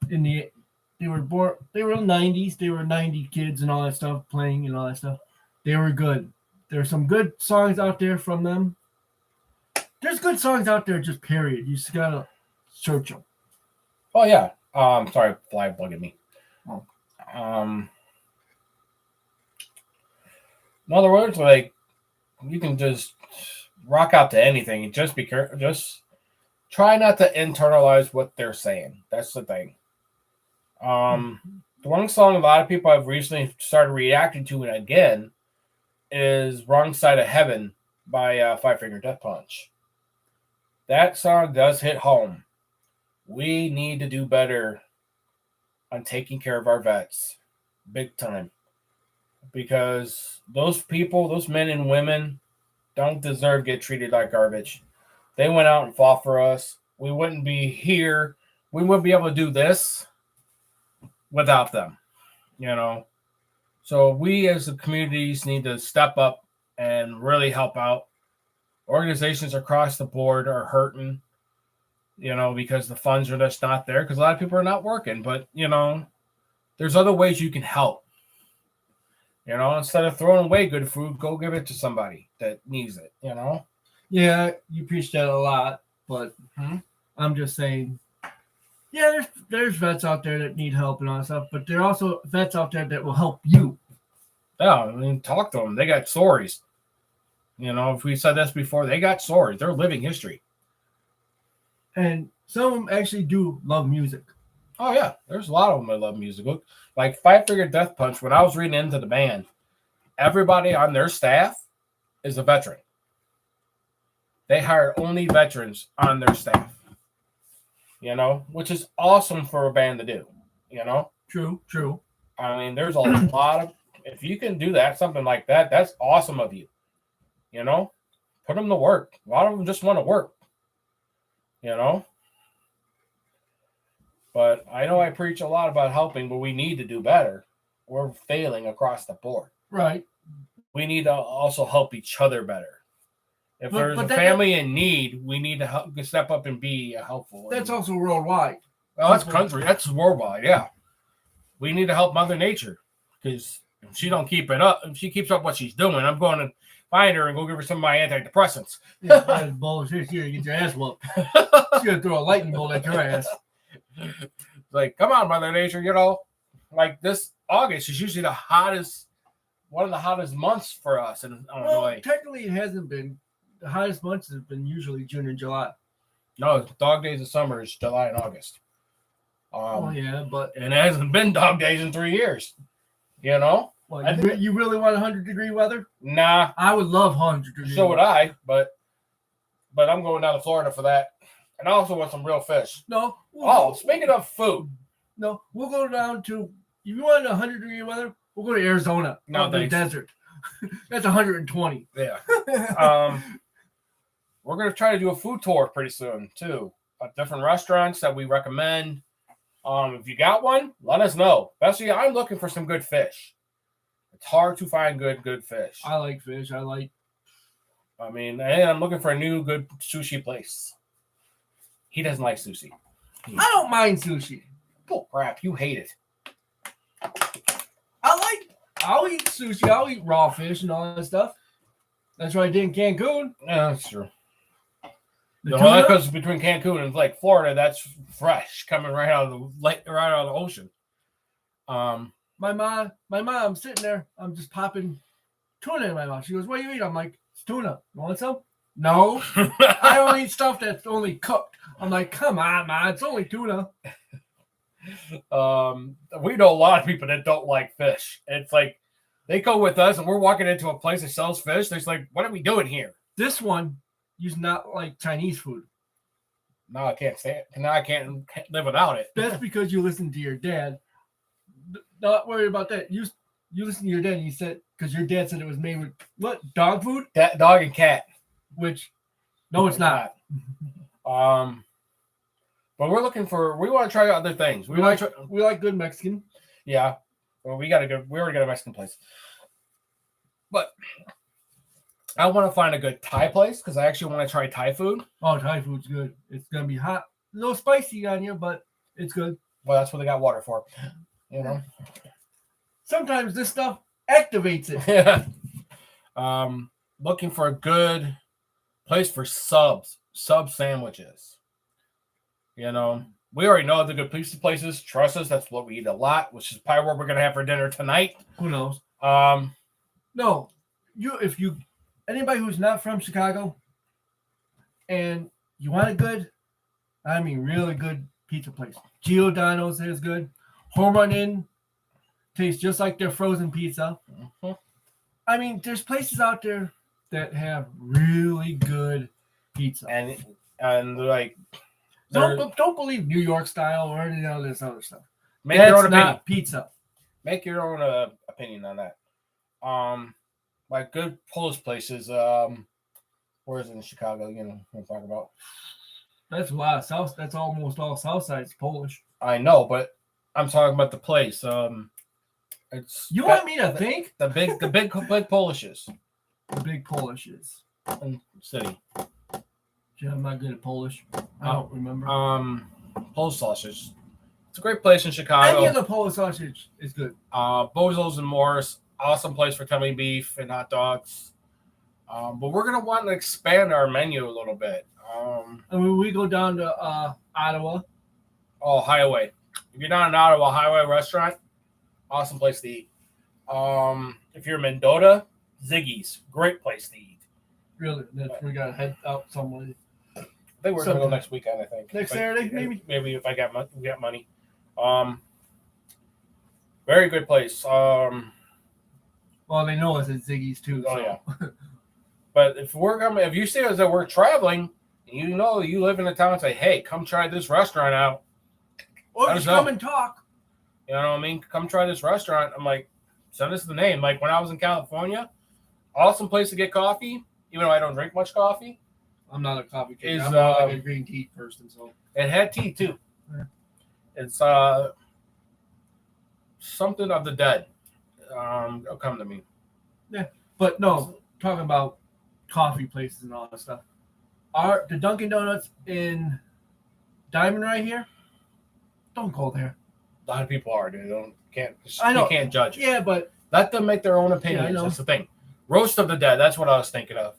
them. They They were born. They were in the 90s. They were 90 kids and all that stuff playing and all that stuff. They were good. There's some good songs out there from them. There's good songs out there, just period. You just gotta search them. Oh yeah. Sorry, fly bugging me. Oh. In other words, like you can just rock out to anything. Just just try not to internalize what they're saying. That's the thing. The one song a lot of people have recently started reacting to it again is "Wrong Side of Heaven" by Five Finger Death Punch. That song does hit home. We need to do better on taking care of our vets, big time, because those people, those men and women, don't deserve to get treated like garbage. They went out and fought for us. We wouldn't be here. We wouldn't be able to do this without them, you know. So we as the communities need to step up and really help out. Organizations across the board are hurting, you know, because the funds are just not there because a lot of people are not working. But, you know, there's other ways you can help. You know, instead of throwing away good food, go give it to somebody that needs it, you know? Yeah, you preach that a lot, but I'm just saying, yeah, there's vets out there that need help and all that stuff, but there are also vets out there that will help you. Yeah, I mean, talk to them. They got stories. You know, if we said this before, they got stories. They're living history. And some of them actually do love music. Oh, yeah. There's a lot of them that love music. Look, like Five Finger Death Punch, when I was reading into the band, everybody on their staff is a veteran. They hire only veterans on their staff. You know, which is awesome for a band to do. You know? True. I mean, there's a lot of, if you can do that, something like that, that's awesome of you. You know? Put them to work. A lot of them just want to work. You know? But I know I preach a lot about helping, but we need to do better. We're failing across the board. Right. We need to also help each other better. If there's a family in need, we need to help, step up and be helpful. That's also worldwide. Well, that's country. That's worldwide, yeah. We need to help Mother Nature because if she don't keep it up, if she keeps up what she's doing, I'm going to find her and go give her some of my antidepressants. Yeah, that's bullshit. Here, you get your ass whooped. She's going to throw a lightning bolt at your ass. Like, come on, Mother Nature, you know, like this August is usually the hottest, one of the hottest months for us in Illinois. Technically, it hasn't been. The hottest months have been usually June and July. No, dog days of summer is July and August. Yeah, but and it hasn't been dog days in 3 years. You know? Well, you really want 100-degree weather? Nah. I would love 100-degree. So would I, but I'm going down to Florida for that. And I also want some real fish. No. Speaking of food. No, we'll go down to, if you want 100-degree weather, we'll go to Arizona. No, the desert. That's 120. Yeah. We're going to try to do a food tour pretty soon, too. Of different restaurants that we recommend. If you got one, let us know. Especially, I'm looking for some good fish. It's hard to find good fish. I like fish. I mean, and I'm looking for a new good sushi place. He doesn't like sushi. I don't mind sushi. Oh, crap. You hate it. I'll eat sushi. I'll eat raw fish and all that stuff. That's what I did in Cancun. Yeah, that's true. Because between Cancun and like Florida, that's fresh, coming right out of the lake, right out of the ocean. My mom sitting there. I'm just popping tuna in my mouth. She goes, "What do you eat?" I'm like, "It's tuna. You want some?" No, I don't eat stuff that's only cooked. I'm like, "Come on, man, it's only tuna." We know a lot of people that don't like fish. It's like they go with us, and we're walking into a place that sells fish. They're like, "What are we doing here?" This one. You not like Chinese food. No, I can't say it. No, I can't live without it. That's because you listen to your dad. Not worry about that. You listen to your dad and you said, because your dad said it was made with what? Dog food? Dog and cat. Which, no, it's not. But we want to try other things. We like good Mexican. Yeah. Well, we already got a Mexican place. But I want to find a good Thai place because I actually want to try Thai food. Oh, Thai food's good. It's going to be hot. A little spicy on you, but it's good. Well, that's what they got water for. You know. Sometimes this stuff activates it. Yeah. Looking for a good place for sub sandwiches. You know, we already know the good places. Trust us, that's what we eat a lot, which is probably what we're gonna have for dinner tonight. Who knows? No, if you anybody who's not from Chicago and you want a good, I mean really good pizza place, Giordano's is good. Home Run Inn tastes just like their frozen pizza. Mm-hmm. I mean, there's places out there that have really good pizza, and like don't believe New York style or any of this other stuff. Make your own opinion. Pizza. Make your own opinion on that. Like good Polish places. Where is it in Chicago? You know what I'm talking about. That's a lot of South. That's almost all South Side's Polish. I know, but I'm talking about the place. It's you want me to think the big Polishes. The big Polishes in city. Yeah, I'm not good at Polish. I don't remember. Polish sausage. It's a great place in Chicago. Any of the Polish sausage is good. Bozo's and Morris, awesome place for tummy beef and hot dogs. But we're gonna want to expand our menu a little bit. And when we go down to Ottawa. Oh, Highway. If you're down in Ottawa, Highway Restaurant, awesome place to eat. If you're in Mendota, Ziggy's, great place to eat. Really? We gotta head out somewhere. I think we're gonna go next weekend. I think next Saturday, maybe. Maybe if I get money. Very good place. Well, they know us at Ziggy's too. Oh yeah. But if you see us that we're traveling, and you know you live in a town, and say, hey, come try this restaurant out. Or just come and talk. You know what I mean? Come try this restaurant. I'm like, send us the name. Like when I was in California, awesome place to get coffee, even though I don't drink much coffee. I'm not a coffee drinker. I'm not like a green tea person. So it had tea too. Yeah. It's something of the dead. It'll come to me. Yeah, but no, talking about coffee places and all that stuff. The Dunkin' Donuts in Diamond right here? Don't go there. A lot of people are, dude. You can't judge. Yeah, but let them make their own opinions. Yeah, that's the thing. Roast of the Dead. That's what I was thinking of.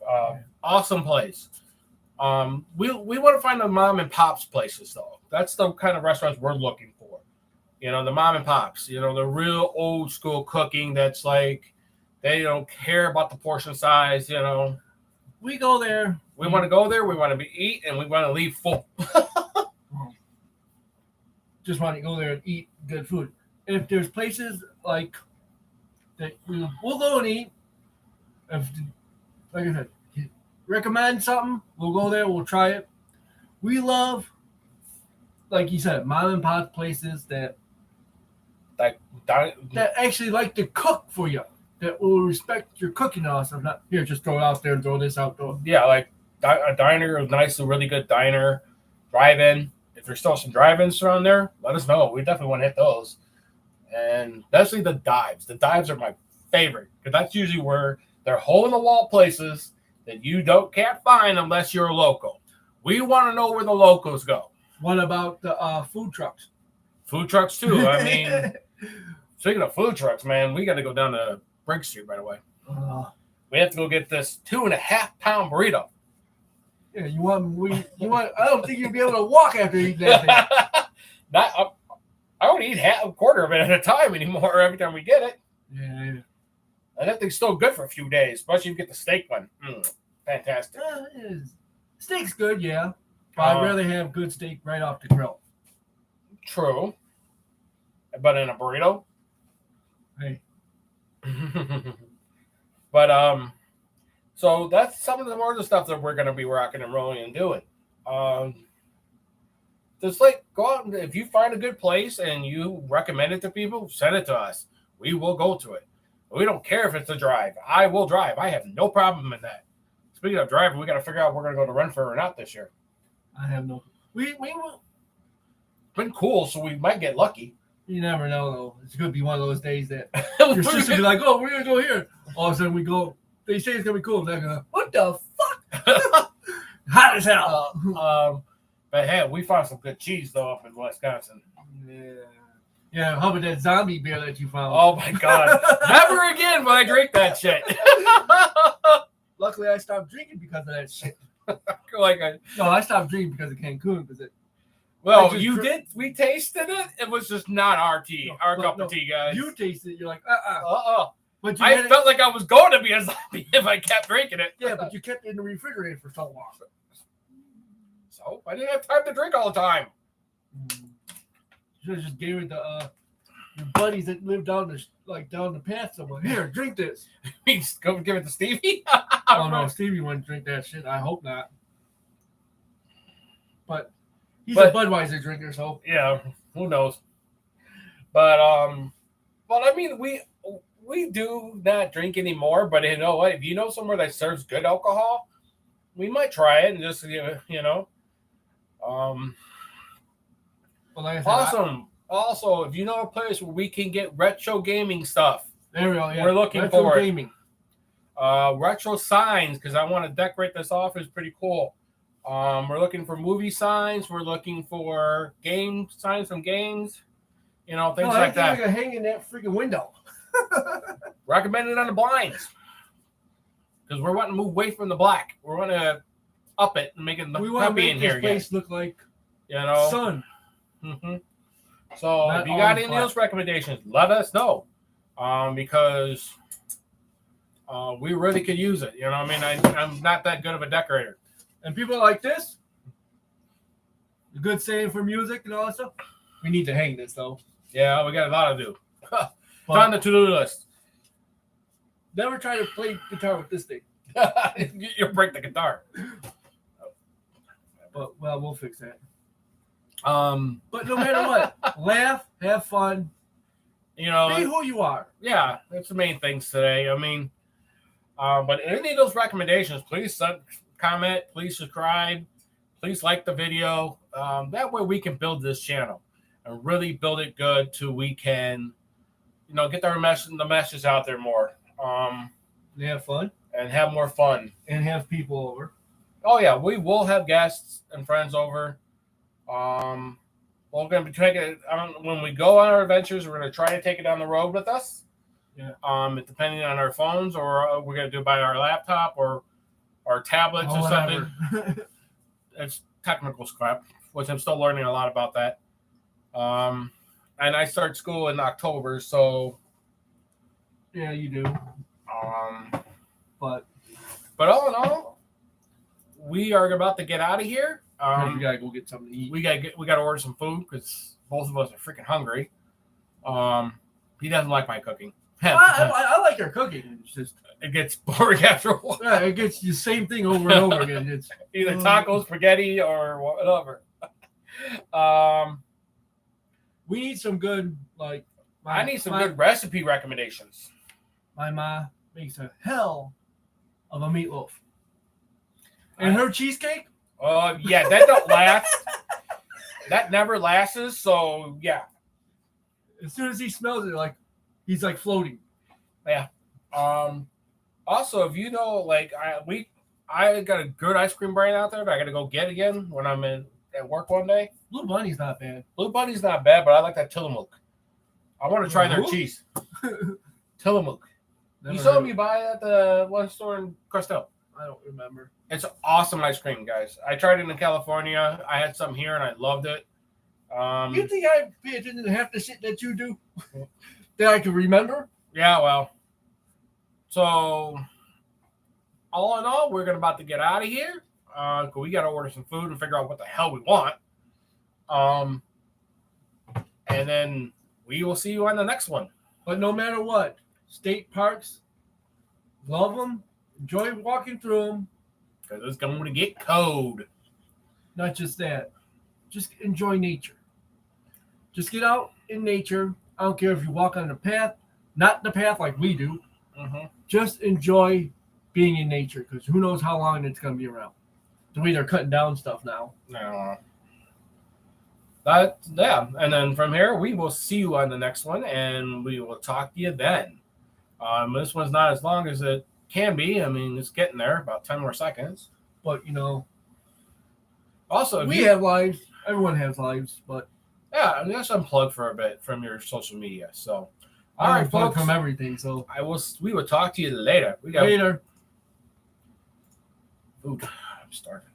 Awesome place. We want to find the mom and pops places though. That's the kind of restaurants we're looking for. You know, the mom and pops. You know, the real old school cooking. That's like they don't care about the portion size. You know, we go there. We want to go there. We want to eat, and we want to leave full. Just want to go there and eat good food. If there's places like that, we'll go and eat. If, like I said, recommend something, we'll go there. We'll try it. We love, like you said, mom and pop places that actually like to cook for you. That will respect your cooking also. Not here, just throw it out there and throw this out there. Yeah, like a diner, a nice, really good diner, drive-in. If there's still some drive-ins around there, let us know. We definitely want to hit those. And especially the dives. The dives are my favorite because that's usually where they're hole-in-the-wall places that you can't find unless you're a local. We want to know where the locals go. What about the food trucks? Food trucks too. I mean, speaking of food trucks, man, we got to go down to Briggs Street right away. We have to go get this 2.5-pound burrito. Yeah, you want? I don't think you'll be able to walk after eating that thing. I don't eat a quarter of it at a time anymore. Every time we get it. Yeah. And that thing's still good for a few days, especially if you get the steak one. Fantastic. Steak's good, yeah. But I'd rather have good steak right off the grill. True. But in a burrito? Hey. But, so that's some of the more of the stuff that we're going to be rocking and rolling and doing. Just like go out and if you find a good place and you recommend it to people, send it to us. We will go to it. We don't care if it's a drive. I will drive. I have no problem in that. Speaking of driving, we got to figure out if we're going to go to Renfrew or not this year. I have no. We will. It's been cool, so we might get lucky. You never know, though. It's going to be one of those days that your sister be like, "Oh, we're going to go here." All of a sudden, we go. They say it's going to be cool. They're going, "What the fuck?" Hot as hell. But hey, we found some good cheese though up in Wisconsin. Yeah. How about that zombie beer that you found? Oh my god! Never again will I drink that shit. Luckily, I stopped drinking because of that shit. I stopped drinking because of Cancun. you did. We tasted it. It was just not our tea, cup of tea, guys. You tasted it. You're like, But I felt like I was going to be a zombie if I kept drinking it. Yeah, but you kept it in the refrigerator for so long. So I didn't have time to drink all the time. You should have just gave it to your buddies that live down the path somewhere. Here, drink this. Go give it to Stevie. Oh no, Stevie wouldn't drink that shit. I hope not. But he's a Budweiser drinker, so yeah, who knows? But I mean, we do not drink anymore. But you know what? If you know somewhere that serves good alcohol, we might try it and just Well, like I said, awesome. Also, if you know a place where we can get retro gaming stuff, there we go. Yeah. We're looking retro for gaming. Retro signs, because I want to decorate this office pretty cool. We're looking for movie signs. We're looking for game signs from games. Things like that. We're gonna hang in that freaking window. Recommended on the blinds, because we're wanting to move away from the black. We're going to up it and make it happy in here. This place look like sun. Mm-hmm. So Not if you got any of those recommendations, let us know, because we really could use it. You know what I mean? I'm not that good of a decorator. And people like this, a good saying for music and all that stuff. We need to hang this though. Yeah, we got a lot to do. It's on the to-do list. Never try to play guitar with this thing. You'll break the guitar. But we'll fix that. But no matter what, laugh, have fun. Be who you are. Yeah, that's the main things today. I mean, but any of those recommendations, please comment, please subscribe, please like the video. That way we can build this channel and really build it good till we can, get the message out there more. Have fun. And have more fun. And have people over. Oh yeah, we will have guests and friends over. We're going to be taking it when we go on our adventures. We're going to try to take it down the road with us. Yeah. Depending on our phones, or we're going to do it by our laptop or our tablets or something. It's technical crap, which I'm still learning a lot about that. And I start school in October, so yeah, you do. But all in all, we are about to get out of here. You gotta go get something to eat. We gotta order some food because both of us are freaking hungry. He doesn't like my cooking. I like your cooking. It's just it gets boring after a while. Yeah, it gets the same thing over and over again. It's either tacos, spaghetti, or whatever. We need some good I need some good recipe recommendations. My ma makes a hell of a meatloaf. And her cheesecake? Yeah, that don't last. That never lasts. So yeah. As soon as he smells it, he's floating. Yeah. Also, if I got a good ice cream brand out there that I got to go get again when I'm at work one day. Blue Bunny's not bad. Blue Bunny's not bad, but I like that Tillamook. I want to try their cheese. Tillamook. You saw me buy it at the one store in Crestell. I don't remember. It's awesome ice cream, guys. I tried it in California. I had some here and I loved it. You think I pay attention to half the shit that you do that I can remember? Yeah, well. So, all in all, we're about to get out of here. We got to order some food and figure out what the hell we want. And then we will see you on the next one. But no matter what, state parks, love them, enjoy walking through them. Because it's going to get cold. Not just that. Just enjoy nature. Just get out in nature. I don't care if you walk on the path, not the path like we do. Mm-hmm. Just enjoy being in nature, because who knows how long it's going to be around. The way they're cutting down stuff now. No. Yeah. And then from here, we will see you on the next one, and we will talk to you then. This one's not as long as it can be. I mean, it's getting there, about 10 more seconds. But, Also, if we you, have lives. Everyone has lives, but yeah, let's unplug for a bit from your social media. So, all I right, unplug folks. from everything. So We will talk to you later. We got later. food. I'm starving.